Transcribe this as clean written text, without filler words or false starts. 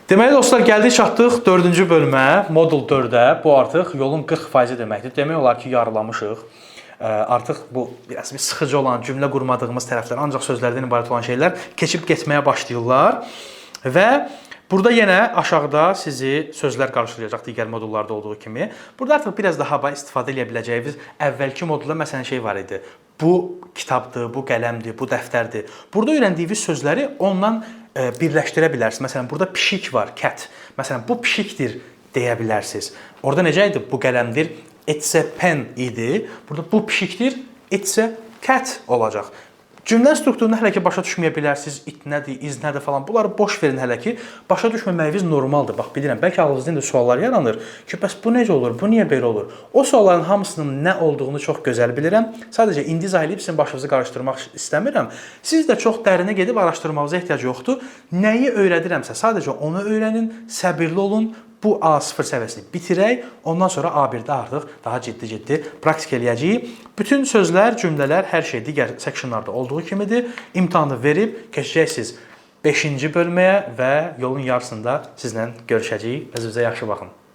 Deməli dostlar, gəldik çatdıq 4-cü bölümə, modul 4-ə. Bu artıq yolun 40% deməkdir. Demək olar ki, yarılamışıq. Artıq bu biraz bir sıxıcı olan, cümlə qurmadığımız tərəflər, ancaq sözlərdən ibarət olan şeylər keçib getməyə başlayırlar. Və burada yenə aşağıda sizi sözlər qarşılayacaq digər modullarda olduğu kimi. Burada artıq biraz daha istifadə edə biləcəyiniz əvvəlki modulda məsələn şey var idi. Bu kitabdır, bu qələmdir, bu dəftərdir. Burada öyrəndiyiniz sözləri ondan birləşdirə bilərsiniz. Məsələn, burada pişik var, cat. Məsələn, bu pişikdir deyə bilərsiniz. Orada necə idi? Bu qələmdir, it's a pen idi. Burada bu pişikdir, it's a cat olacaq. Cümlə strukturunu hələ ki başa düşməyə bilərsiniz. It nədir, is nədir falan. Bunları boş verin hələ ki. Başa düşməməyiniz normaldır. Bax, bilirəm, bəlkə ağlınızda indi suallar yaranır ki, bəs bu necə olur, bu niyə belə olur? O sualların hamısının nə olduğunu çox gözəl bilirəm. Sadəcə indi izah edib sizin başınızı qarışdırmaq istəmirəm. Siz də çox dərinə gedib araşdırmağınıza ehtiyac yoxdur. Nəyi öyrədirəmsə, sadəcə onu öyrənin, səbirli olun. Bu A0 səviyyəsini bitirək, ondan sonra A1-də artıq daha ciddi praktik eləyəcəyik. Bütün sözlər, cümlələr, hər şey digər sectionlarda olduğu kimidir. İmtahanı verib keçəcəksiniz 5-ci bölməyə və yolun yarısında sizlə görüşəcəyik. Özünüzə yaxşı baxın.